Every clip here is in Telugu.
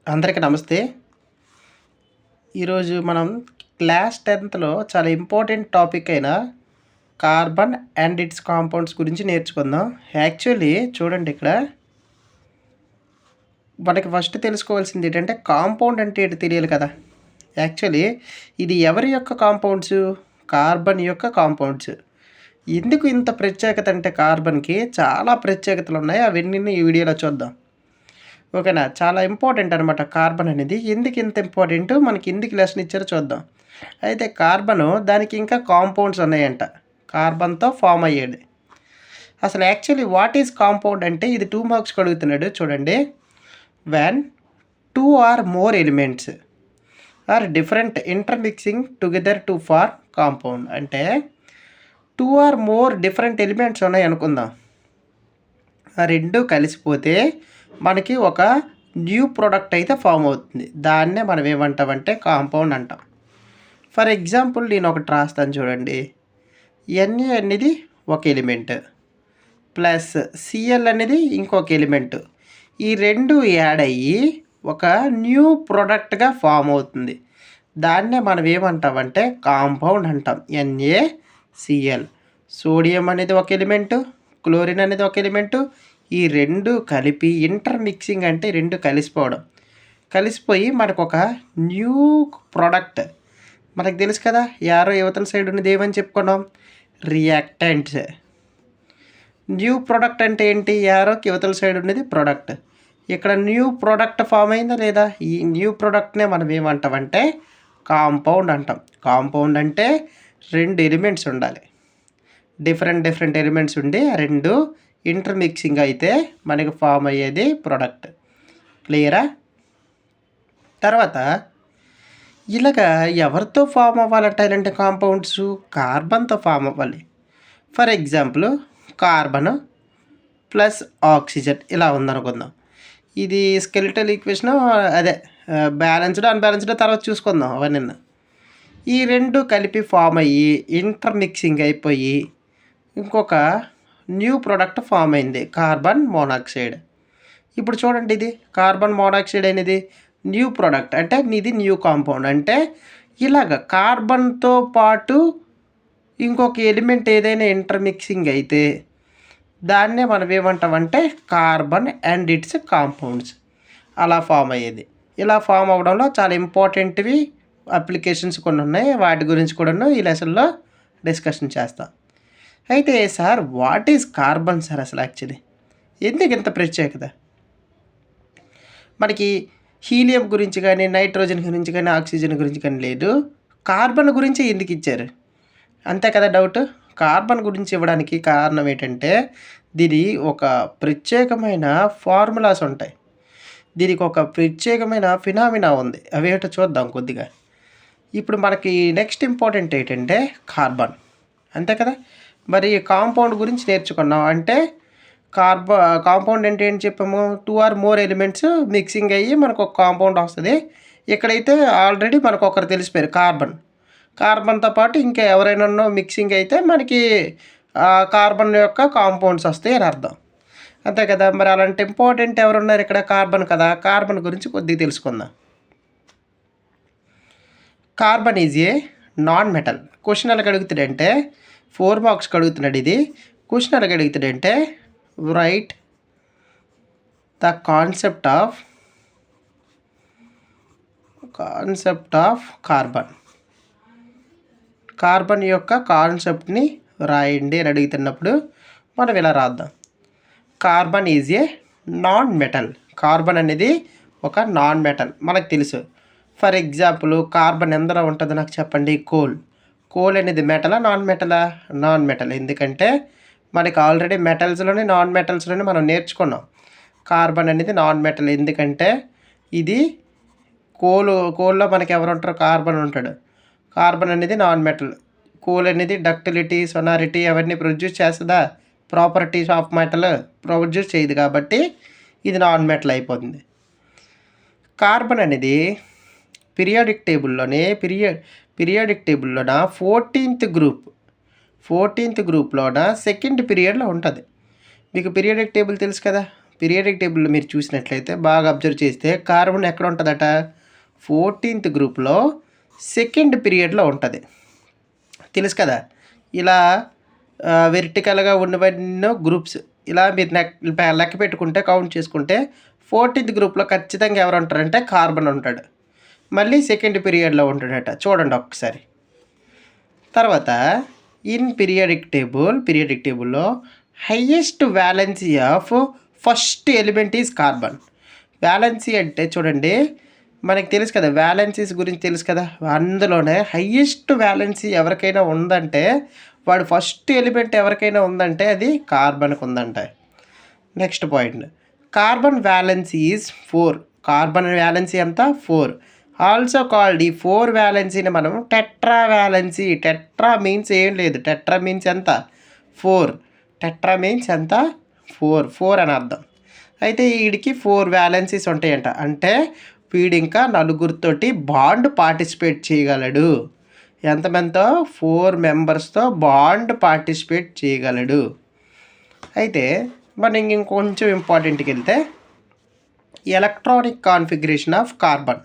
అందరికీ నమస్తే. ఈరోజు మనం క్లాస్ 10థ్‌లో చాలా ఇంపార్టెంట్ టాపిక్ అయిన కార్బన్ అండ్ ఇట్స్ కాంపౌండ్స్ గురించి నేర్చుకుందాం. యాక్చువల్లీ చూడండి ఇక్కడ మనకి ఫస్ట్ తెలుసుకోవాల్సింది ఏంటంటే కాంపౌండ్ అంటే ఏంటో తెలియాలి కదా! యాక్చువల్లీ ఇది ఎవరి యొక్క కాంపౌండ్స్? కార్బన్ యొక్క కాంపౌండ్స్. ఎందుకు ఇంత ప్రత్యేకత అంటే కార్బన్‌కి చాలా ప్రత్యేకతలు ఉన్నాయి. అవన్నీ ఈ వీడియోలో చూద్దాం. ఓకేనా? చాలా ఇంపార్టెంట్ అనమాట కార్బన్ అనేది. ఎందుకు ఇంత ఇంపార్టెంట్ మనకి ఎందుకు లెసన్ ఇచ్చారో చూద్దాం. అయితే కార్బను దానికి ఇంకా కాంపౌండ్స్ ఉన్నాయంట. కార్బన్‌తో ఫామ్ అయ్యేది. అసలు యాక్చువల్లీ వాట్ ఈజ్ కాంపౌండ్ అంటే ఇది 2 మార్క్స్‌కి అడుగుతున్నాడు చూడండి. When 2 or more elements are different intermixing together to for compound. అంటే 2 ఆర్ మోర్ డిఫరెంట్ ఎలిమెంట్స్ ఉన్నాయి అనుకుందాం. ఆ రెండు కలిసిపోతే మనకి ఒక న్యూ ప్రోడక్ట్ అయితే ఫామ్ అవుతుంది. దాన్నే మనం ఏమంటామంటే కాంపౌండ్ అంటాం. ఫర్ ఎగ్జాంపుల్ నేను ఒకటి రాస్తాను చూడండి. Na అనేది ఒక ఎలిమెంట్ ప్లస్ Cl అనేది ఇంకొక ఎలిమెంట్. ఈ రెండు యాడ్ అయ్యి ఒక న్యూ ప్రోడక్ట్గా ఫామ్ అవుతుంది. దాన్నే మనం ఏమంటామంటే కాంపౌండ్ అంటాం. NaCl. సోడియం అనేది ఒక ఎలిమెంటు, క్లోరిన్ అనేది ఒక ఎలిమెంటు. ఈ రెండు కలిపి ఇంటర్మిక్సింగ్ అంటే రెండు కలిసిపోవడం. కలిసిపోయి మనకు ఒక న్యూ ప్రోడక్ట్ మనకు తెలుసు కదా. యారో యువతల సైడ్ ఉన్నది ఏమని చెప్పుకున్నాం? రియాక్టెంట్స్. న్యూ ప్రోడక్ట్ అంటే ఏంటి? యారోకి యువతల సైడ్ ఉన్నది ప్రోడక్ట్. ఇక్కడ న్యూ ప్రోడక్ట్ ఫామ్ అయిందా లేదా? ఈ న్యూ ప్రోడక్ట్నే మనం ఏమంటామంటే కాంపౌండ్ అంటాం. కాంపౌండ్ అంటే రెండు ఎలిమెంట్స్ ఉండాలి. డిఫరెంట్ ఎలిమెంట్స్ ఉండి ఆ రెండు ఇంటర్మిక్సింగ్ అయితే మనకి ఫామ్ అయ్యేది ప్రోడక్ట్. క్లియరా? తర్వాత ఇలాగా ఎవరితో ఫామ్ అవ్వాలంటే ఇలాంటి కాంపౌండ్స్ కార్బన్తో ఫామ్ అవ్వాలి. For example carbon plus oxygen ఇలా ఉందనుకుందాం. ఇది స్కెలిటల్ ఈక్వేషన్, అదే బ్యాలెన్స్డ్ అన్బ్యాలెన్స్డ్ తర్వాత చూసుకుందాం అవన్నీ. ఈ రెండు కలిపి ఫామ్ అయ్యి ఇంటర్మిక్సింగ్ అయిపోయి ఇంకొక న్యూ ప్రోడక్ట్ ఫామ్ అయింది, కార్బన్ మోనాక్సైడ్. ఇప్పుడు చూడండి, ఇది కార్బన్ మోనాక్సైడ్ అనేది న్యూ ప్రోడక్ట్ అంటే ఇది న్యూ కాంపౌండ్. అంటే ఇలాగ కార్బన్తో పాటు ఇంకొక ఎలిమెంట్ ఏదైనా ఇంటర్మిక్సింగ్ అయితే దాన్నే మనం ఏమంటామంటే కార్బన్ అండ్ ఇట్స్ కాంపౌండ్స్ అలా ఫామ్ అయ్యేది. ఇలా ఫామ్ అవ్వడంలో చాలా ఇంపార్టెంట్వి అప్లికేషన్స్ కొన్ని ఉన్నాయి. వాటి గురించి కూడా ఈ లెసన్లో డిస్కషన్ చేస్తాం. అయితే sir what is carbon sir? అసలు యాక్చువల్లీ ఎందుకు ఇంత ప్రత్యేకత? మనకి హీలియం గురించి కానీ, నైట్రోజన్ గురించి కానీ, ఆక్సిజన్ గురించి కానీ లేదు. కార్బన్ గురించి ఎందుకు ఇచ్చారు? అంతే కదా డౌట్. కార్బన్ గురించి ఇవ్వడానికి కారణం ఏంటంటే దీని ఒక ప్రత్యేకమైన ఫార్ములాస్ ఉంటాయి. దీనికి ఒక ప్రత్యేకమైన ఫినామినా ఉంది. అవేటో చూద్దాం కొద్దిగా. ఇప్పుడు మనకి నెక్స్ట్ ఇంపార్టెంట్ ఏంటంటే కార్బన్, అంతే కదా. మరి కాంపౌండ్ గురించి నేర్చుకున్నాం. అంటే కాంపౌండ్ అంటే ఏంటి చెప్పాము? 2 ఆర్ మోర్ ఎలిమెంట్స్ మిక్సింగ్ అయ్యి మనకు ఒక కాంపౌండ్ వస్తుంది. ఇక్కడైతే ఆల్రెడీ మనకు ఒకరు తెలిసిపోయారు కార్బన్. కార్బన్తో పాటు ఇంకా ఎవరైనా మిక్సింగ్ అయితే మనకి కార్బన్ యొక్క కాంపౌండ్స్ వస్తాయి అని అర్థం, అంతే కదా. మరి అలాంటి ఇంపార్టెంట్ ఎవరున్నారు ఇక్కడ? కార్బన్ కదా. కార్బన్ గురించి కొద్దిగా తెలుసుకుందాం. Carbon is a non metal. Question ఎలాగ అడుగుతాడంటే 4 మార్క్స్కి అడుగుతున్నాడు ఇది. క్వశ్చన్ ఎలాగ అడుగుతాడంటే write the concept of carbon. Carbon యొక్క కాన్సెప్ట్ని రాయండి అని అడుగుతున్నప్పుడు మనం ఇలా రాద్దాం. Carbon is a non metal. Carbon అనేది ఒక నాన్ మెటల్ మనకు తెలుసు. ఫర్ ఎగ్జాంపుల్ కార్బన్ ఎందులో ఉంటుందో నాకు చెప్పండి. కోల్ అనేది మెటలా నాన్ మెటలా? Non metal. ఎందుకంటే మనకి ఆల్రెడీ మెటల్స్లోని నాన్ మెటల్స్లోని మనం నేర్చుకున్నాం. కార్బన్ అనేది నాన్ మెటల్ ఎందుకంటే ఇది కోల్లో మనకి ఎవరు ఉంటారు? కార్బన్ ఉంటాడు. కార్బన్ అనేది నాన్ మెటల్. కోల్ అనేది డక్టిలిటీ, సొనారిటీ అవన్నీ ప్రొడ్యూస్ చేస్తుందా? ప్రాపర్టీస్ ఆఫ్ మెటల్ ప్రొడ్యూస్ చేయదు కాబట్టి ఇది నాన్ మెటల్ అయిపోతుంది. కార్బన్ అనేది పీరియాడిక్ టేబుల్లోన 14th గ్రూప్లోన సెకండ్ పీరియడ్లో ఉంటుంది. మీకు పీరియాడిక్ టేబుల్ తెలుసు కదా. పీరియాడిక్ టేబుల్లో మీరు చూసినట్లయితే బాగా అబ్జర్వ్ చేస్తే కార్బన్ ఎక్కడ ఉంటుందట 14th గ్రూప్లో సెకండ్ పీరియడ్లో ఉంటుంది. తెలుసు కదా, ఇలా వెర్టికల్గా ఉన్నవన్నీ గ్రూప్స్ ఇలా మీరు లెక్క పెట్టుకుంటే కౌంట్ చేసుకుంటే 14th గ్రూప్లో ఖచ్చితంగా ఎవరు ఉంటారంటే కార్బన్ ఉంటాడు. మళ్ళీ సెకండ్ పీరియడ్లో ఉంటాడట. చూడండి ఒక్కసారి. తర్వాత ఇన్ పీరియాడిక్ టేబుల్లో highest valency of first element is carbon. Valency అంటే చూడండి, మనకి తెలుసు కదా, వ్యాలెన్సీస్ గురించి తెలుసు కదా, అందులోనే హైయెస్ట్ వ్యాలెన్సీ ఎవరికైనా ఉందంటే వాడు ఫస్ట్ ఎలిమెంట్ ఎవరికైనా ఉందంటే అది కార్బన్కి ఉందంట. Next point, carbon valency is 4. Carbon valency ఎంత 4. ఆల్సో కాల్డ్ ఈ 4 వ్యాలెన్సీని మనం టెట్రా వ్యాలెన్సీ. టెట్రా మీన్స్ ఏం లేదు, టెట్రా మీన్స్ ఎంత 4. టెట్రా మీన్స్ ఎంత 4 అని అర్థం. అయితే వీడికి 4 వ్యాలెన్సీస్ ఉంటాయంట. అంటే వీడు ఇంకా నలుగురితోటి బాండ్ పార్టిసిపేట్ చేయగలడు. ఎంతమందితో 4 మెంబర్స్తో బాండ్ పార్టిసిపేట్ చేయగలడు. అయితే మనం ఇంకొంచెం ఇంపార్టెంట్కి వెళ్తే ఎలక్ట్రానిక్ కాన్ఫిగరేషన్ ఆఫ్ కార్బన్.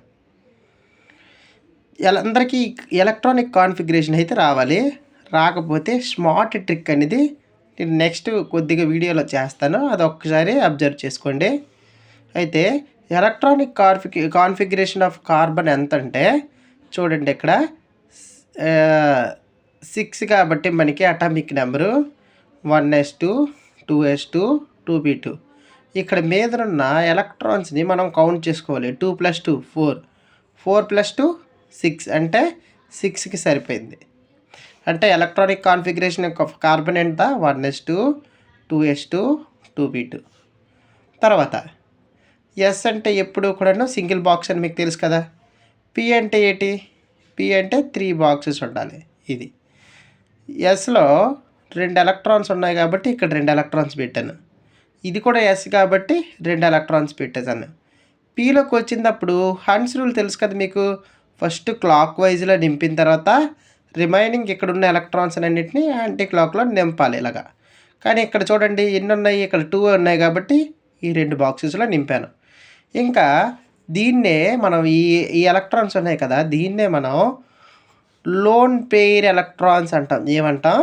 అందరికీ ఎలక్ట్రానిక్ కాన్ఫిగరేషన్ అయితే రావాలి. రాకపోతే స్మార్ట్ ట్రిక్ అనేది నేను నెక్స్ట్ కొద్దిగా వీడియోలో చేస్తాను, అది ఒక్కసారి అబ్జర్వ్ చేసుకోండి. అయితే ఎలక్ట్రానిక్ కాన్ఫిగరేషన్ ఆఫ్ కార్బన్ ఎంత అంటే చూడండి, ఇక్కడ 6 కాబట్టి మనకి atomic number 1s2 2s2 2p2. ఇక్కడ మీదనున్న ఎలక్ట్రాన్స్ని మనం కౌంట్ చేసుకోవాలి. 2 + 2 4, 4 + 2 6 అంటే 6కి సరిపోయింది. అంటే ఎలక్ట్రానిక్ కాన్ఫిగరేషన్ ఆఫ్ కార్బన్ ఎంత 1s2 2s2 2p2. తర్వాత ఎస్ అంటే ఎప్పుడు కూడాను సింగిల్ బాక్స్ అని మీకు తెలుసు కదా. పి అంటే ఏంటి, పి అంటే 3 బాక్సెస్ ఉండాలి. ఇది ఎస్లో 2 ఎలక్ట్రాన్స్ ఉన్నాయి కాబట్టి ఇక్కడ 2 ఎలక్ట్రాన్స్ పెట్టాను. ఇది కూడా ఎస్ కాబట్టి 2 ఎలక్ట్రాన్స్ పెట్టేసాను. పీలోకి వచ్చినప్పుడు హన్స్ రూల్ తెలుసు కదా మీకు. ఫస్ట్ క్లాక్ వైజ్లో నింపిన తర్వాత రిమైనింగ్ ఇక్కడ ఉన్న ఎలక్ట్రాన్స్ అన్నింటినీ యాంటీ క్లాక్లో నింపాలి ఇలాగా. కానీ ఇక్కడ చూడండి ఎన్ని ఉన్నాయి, ఇక్కడ 2 ఉన్నాయి కాబట్టి ఈ 2 బాక్సెస్లో నింపాను. ఇంకా దీన్నే మనం ఈ ఎలక్ట్రాన్స్ ఉన్నాయి కదా, దీన్నే మనం లోన్ పెయిర్ ఎలక్ట్రాన్స్ అంటాం. ఏమంటాం,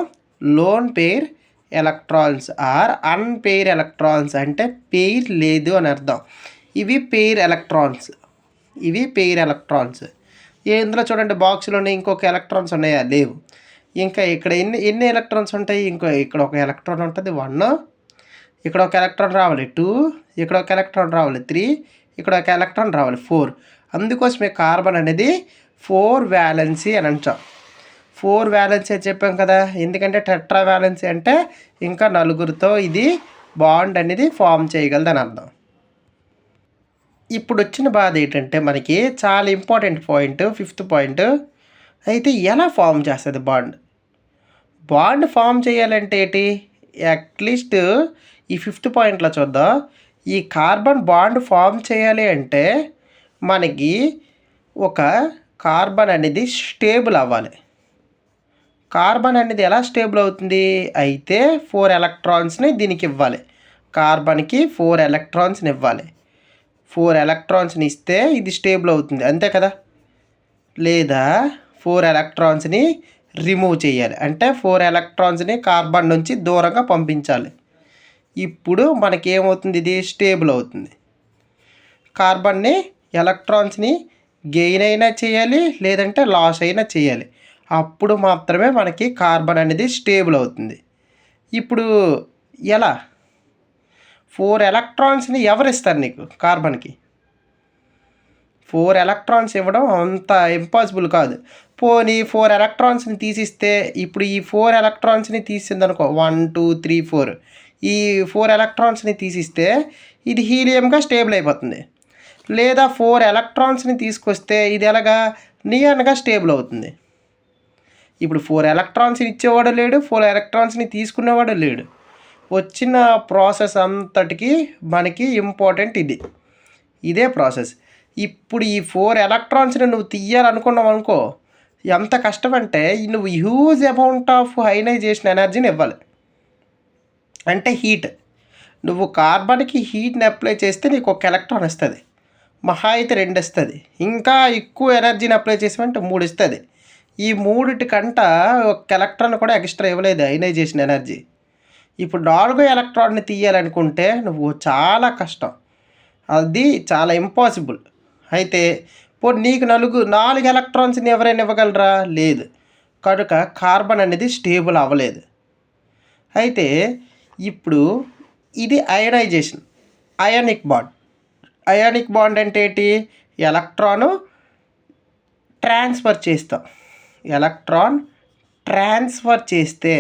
lone pair electrons are unpaired electrons. అంటే పెయిర్ లేదు అని అర్థం. ఇవి పెయిర్ ఎలక్ట్రాన్స్. ఇందులో చూడండి బాక్స్లోనే ఇంకొక ఎలక్ట్రాన్స్ ఉన్నాయా, లేవు. ఇంకా ఇక్కడ ఎన్ని ఎలక్ట్రాన్స్ ఉంటాయి, ఇక్కడ ఒక ఎలక్ట్రాన్ ఉంటుంది 1, ఇక్కడ ఒక ఎలక్ట్రాన్ రావాలి 2, ఇక్కడ ఒక ఎలక్ట్రాన్ రావాలి 3, ఇక్కడ ఒక ఎలక్ట్రాన్ రావాలి 4. అందుకోసమే కార్బన్ అనేది 4 వ్యాలెన్సీ అని అంటాం. 4 వ్యాలెన్సీ అని చెప్పాం కదా, ఎందుకంటే టెట్రా వ్యాలెన్సీ అంటే ఇంకా నలుగురితో ఇది బాండ్ అనేది ఫామ్ చేయగలదని అర్థం. ఇప్పుడు వచ్చిన బాధ ఏంటంటే మనకి చాలా ఇంపార్టెంట్ పాయింట్, 5th పాయింట్. అయితే ఎలా ఫామ్ చేస్తుంది బాండ్ ఫామ్ చేయాలంటే ఏంటి, అట్లీస్ట్ ఈ 5th పాయింట్లో చూద్దాం. ఈ కార్బన్ బాండ్ ఫామ్ చేయాలి అంటే మనకి ఒక కార్బన్ అనేది స్టేబుల్ అవ్వాలి. కార్బన్ అనేది ఎలా స్టేబుల్ అవుతుంది అయితే 4 ఎలక్ట్రాన్స్ని దీనికి ఇవ్వాలి. కార్బన్కి 4 ఎలక్ట్రాన్స్ని ఇవ్వాలి. 4 ఎలక్ట్రాన్స్ని ఇస్తే ఇది స్టేబుల్ అవుతుంది, అంతే కదా. లేదా 4 ఎలక్ట్రాన్స్ని రిమూవ్ చేయాలి, అంటే 4 ఎలక్ట్రాన్స్ని కార్బన్ నుంచి దూరంగా పంపించాలి. ఇప్పుడు మనకి ఏమవుతుంది, ఇది స్టేబుల్ అవుతుంది. కార్బన్ని ఎలక్ట్రాన్స్ని గెయిన్ అయినా చేయాలి, లేదంటే లాస్ అయినా చేయాలి. అప్పుడు మాత్రమే మనకి కార్బన్ అనేది స్టేబుల్ అవుతుంది. ఇప్పుడు ఎలా, 4 ఎలక్ట్రాన్స్ని ఎవరు ఇస్తారు నీకు కార్బన్కి? 4 ఎలక్ట్రాన్స్ ఇవ్వడం అంత ఇంపాసిబుల్ కాదు. పోనీ 4 ఎలక్ట్రాన్స్ని తీసిస్తే, ఇప్పుడు ఈ 4 ఎలక్ట్రాన్స్ని తీసిందనుకో 1 2 3 4, ఈ 4 ఎలక్ట్రాన్స్ని తీసిస్తే ఇది హీలియంగా స్టేబుల్ అయిపోతుంది. లేదా 4 ఎలక్ట్రాన్స్ని తీసుకొస్తే ఇది ఎలాగా నియాన్గా స్టేబుల్ అవుతుంది. ఇప్పుడు 4 ఎలక్ట్రాన్స్ని ఇచ్చేవాడు లేడు, 4 ఎలక్ట్రాన్స్ని తీసుకునేవాడు లేడు. వచ్చిన ప్రాసెస్ అంతటికి మనకి ఇంపార్టెంట్ ఇదే ప్రాసెస్. ఇప్పుడు ఈ 4 ఎలక్ట్రాన్స్ని నువ్వు తీయాలనుకున్నావు అనుకో, ఎంత కష్టం అంటే నువ్వు హ్యూజ్ అమౌంట్ ఆఫ్ అయనైజేషన్ ఎనర్జీని ఇవ్వాలి, అంటే హీట్. నువ్వు కార్బన్కి హీట్ని అప్లై చేస్తే నీకు ఒక ఎలక్ట్రాన్ వస్తుంది, మహా అయితే 2 ఇస్తుంది. ఇంకా ఎక్కువ ఎనర్జీని అప్లై చేసామంటే 3 ఇస్తుంది. ఈ మూడిటికంట ఒక ఎలక్ట్రాన్ కూడా ఎక్స్ట్రా ఇవ్వలేదు అయనైజేషన్ ఎనర్జీ. ఇప్పుడు 4వ ఎలక్ట్రాన్ని తీయాలనుకుంటే నువ్వు చాలా కష్టం, అది చాలా ఇంపాసిబుల్. అయితే ఇప్పుడు నీకు 4 ఎలక్ట్రాన్స్ని ఎవరైనా ఇవ్వగలరా? లేదు. కనుక కార్బన్ అనేది స్టేబుల్ అవ్వలేదు. అయితే ఇప్పుడు ఇది ionisation, ionic bond. Ionic bond అంటే ఏంటి? ఎలక్ట్రాను ట్రాన్స్ఫర్ చేస్తాం. ఎలక్ట్రాన్ ట్రాన్స్ఫర్ చేస్తే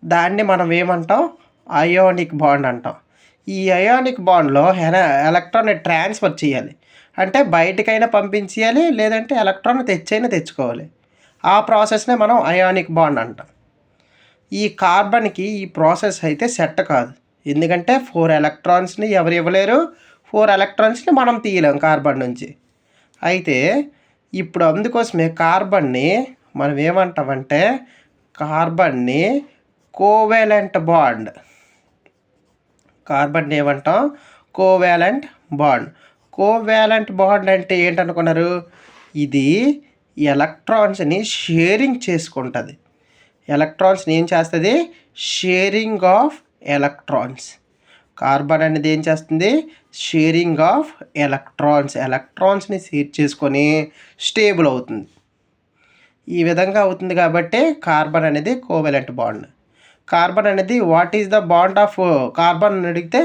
దాన్ని మనం ఏమంటాం? అయానిక్ బాండ్ అంటాం. ఈ అయానిక్ బాండ్లో ఎలక్ట్రాన్ని ట్రాన్స్ఫర్ చేయాలి అంటే బయటకైనా పంపించేయాలి, లేదంటే ఎలక్ట్రాన్ తెచ్చైనా తెచ్చుకోవాలి. ఆ ప్రాసెస్నే మనం అయానిక్ బాండ్ అంటాం. ఈ కార్బన్కి ఈ ప్రాసెస్ అయితే సెట్ కాదు, ఎందుకంటే 4 ఎలక్ట్రాన్స్ని ఎవరు ఇవ్వలేరు, 4 ఎలక్ట్రాన్స్ని మనం తీయలేం కార్బన్ నుంచి. అయితే ఇప్పుడు అందుకోసమే కార్బన్ని మనం ఏమంటామంటే కార్బన్ని కోవాలెంట్ బాండ్. కార్బన్ ఏమంటాం? Covalent bond. కోవాలెంట్ బాండ్ అంటే ఏంటనుకున్నారు? ఇది ఎలక్ట్రాన్స్ని షేరింగ్ చేసుకుంటుంది. ఎలక్ట్రాన్స్ని ఏం చేస్తుంది? Sharing of electrons. కార్బన్ అనేది ఏం చేస్తుంది? షేరింగ్ ఆఫ్ ఎలక్ట్రాన్స్ని షేర్ చేసుకొని స్టేబుల్ అవుతుంది. ఈ విధంగా అవుతుంది కాబట్టి కార్బన్ అనేది కోవాలెంట్ బాండ్. కార్బన్ అనేది what is the bond of carbon అని అడిగితే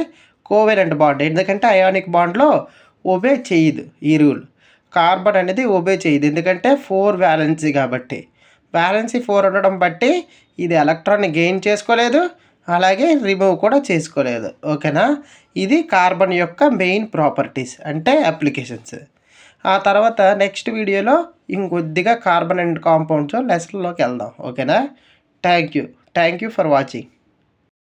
కోవాలెంట్ బాండ్, ఎందుకంటే అయానిక్ బాండ్లో ఒబే చేయదు ఈ రూల్. కార్బన్ అనేది ఒబే చేయదు, ఎందుకంటే 4 వ్యాలెన్సీ కాబట్టి. వ్యాలెన్సీ 4 ఉండడం బట్టి ఇది ఎలక్ట్రాన్ని గెయిన్ చేసుకోలేదు, అలాగే రిమూవ్ కూడా చేసుకోలేదు. ఓకేనా? ఇది కార్బన్ యొక్క మెయిన్ ప్రాపర్టీస్ అంటే అప్లికేషన్స్. ఆ తర్వాత నెక్స్ట్ వీడియోలో ఇంకొద్దిగా కార్బన్ అండ్ కాంపౌండ్స్ లెసన్లోకి వెళ్దాం. ఓకేనా? Thank you for watching.